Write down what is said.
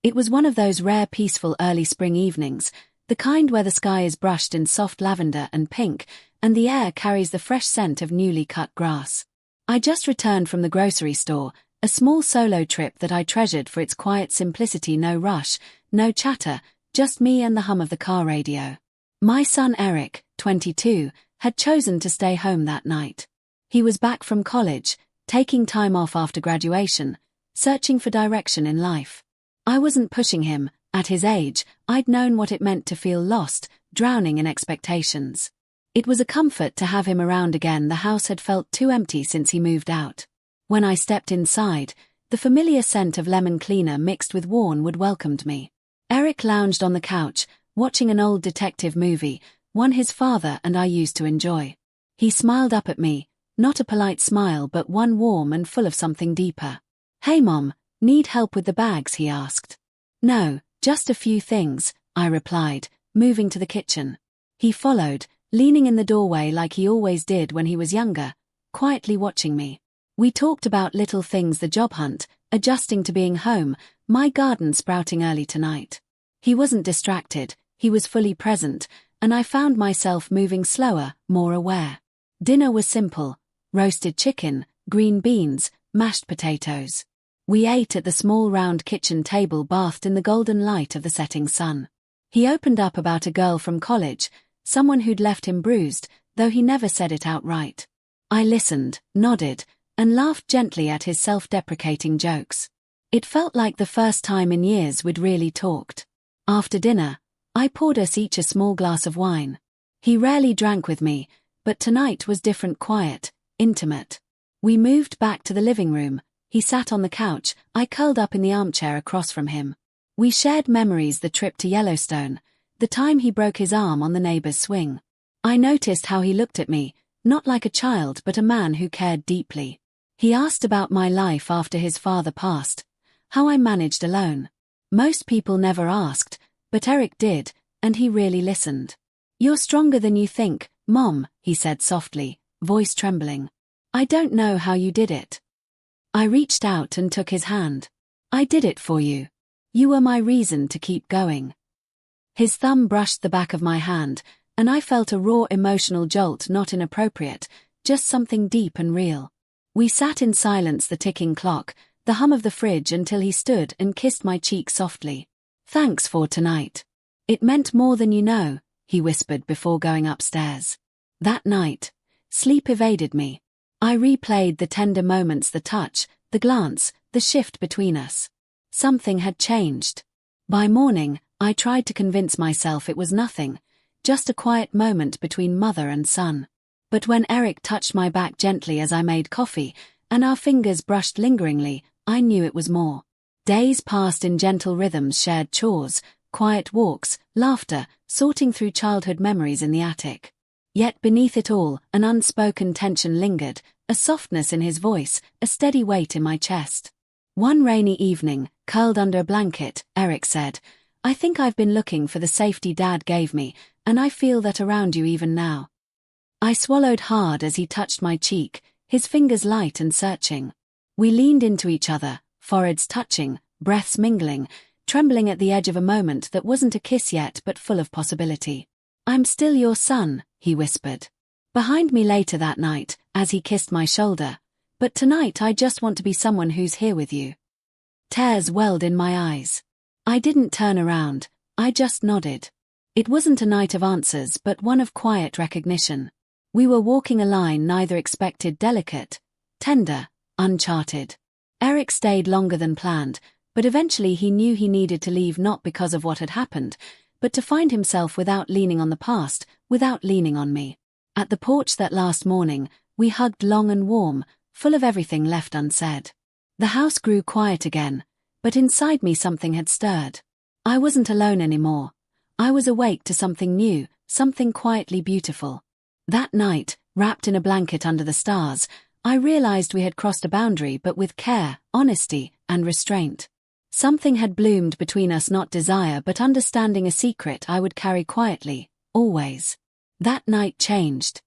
It was one of those rare peaceful early spring evenings, the kind where the sky is brushed in soft lavender and pink, and the air carries the fresh scent of newly cut grass. I just returned from the grocery store, a small solo trip that I treasured for its quiet simplicity. No rush, no chatter, just me and the hum of the car radio. My son Eric, 22, had chosen to stay home that night. He was back from college, taking time off after graduation, searching for direction in life. I wasn't pushing him. At his age, I'd known what it meant to feel lost, drowning in expectations. It was a comfort to have him around again. The house had felt too empty since he moved out. When I stepped inside, the familiar scent of lemon cleaner mixed with worn wood welcomed me. Eric lounged on the couch, watching an old detective movie, one his father and I used to enjoy. He smiled up at me, not a polite smile but one warm and full of something deeper. "Hey Mom, need help with the bags?" he asked. "No, just a few things," I replied, moving to the kitchen. He followed, leaning in the doorway like he always did when he was younger, quietly watching me. We talked about little things: the job hunt, adjusting to being home, my garden sprouting early tonight. He wasn't distracted, he was fully present, and I found myself moving slower, more aware. Dinner was simple: roasted chicken, green beans, mashed potatoes. We ate at the small round kitchen table bathed in the golden light of the setting sun. He opened up about a girl from college, someone who'd left him bruised, though he never said it outright. I listened, nodded, and laughed gently at his self-deprecating jokes. It felt like the first time in years we'd really talked. After dinner, I poured us each a small glass of wine. He rarely drank with me, but tonight was different: quiet, intimate. We moved back to the living room. He sat on the couch, I curled up in the armchair across from him. We shared memories: the trip to Yellowstone, the time he broke his arm on the neighbor's swing. I noticed how he looked at me, not like a child but a man who cared deeply. He asked about my life after his father passed, how I managed alone. Most people never asked, but Eric did, and he really listened. "You're stronger than you think, Mom," he said softly, voice trembling. "I don't know how you did it." I reached out and took his hand. "I did it for you. You were my reason to keep going." His thumb brushed the back of my hand, and I felt a raw emotional jolt, not inappropriate, just something deep and real. We sat in silence, the ticking clock, the hum of the fridge, until he stood and kissed my cheek softly. "Thanks for tonight. It meant more than you know," he whispered before going upstairs. That night, sleep evaded me. I replayed the tender moments: the touch, the glance, the shift between us. Something had changed. By morning, I tried to convince myself it was nothing, just a quiet moment between mother and son. But when Eric touched my back gently as I made coffee, and our fingers brushed lingeringly, I knew it was more. Days passed in gentle rhythms: shared chores, quiet walks, laughter, sorting through childhood memories in the attic. Yet beneath it all, an unspoken tension lingered, a softness in his voice, a steady weight in my chest. One rainy evening, curled under a blanket, Eric said, "I think I've been looking for the safety Dad gave me, and I feel that around you even now." I swallowed hard as he touched my cheek, his fingers light and searching. We leaned into each other, foreheads touching, breaths mingling, trembling at the edge of a moment that wasn't a kiss yet but full of possibility. "I'm still your son," he whispered. Behind me later that night, as he kissed my shoulder, "But tonight I just want to be someone who's here with you." Tears welled in my eyes. I didn't turn around, I just nodded. It wasn't a night of answers but one of quiet recognition. We were walking a line neither expected: delicate, tender, uncharted. Eric stayed longer than planned, but eventually he knew he needed to leave, not because of what had happened, but to find himself without leaning on the past, without leaning on me. At the porch that last morning, we hugged long and warm, full of everything left unsaid. The house grew quiet again, but inside me something had stirred. I wasn't alone anymore. I was awake to something new, something quietly beautiful. That night, wrapped in a blanket under the stars, I realized we had crossed a boundary, but with care, honesty, and restraint. Something had bloomed between us, not desire but understanding, a secret I would carry quietly, always. That night changed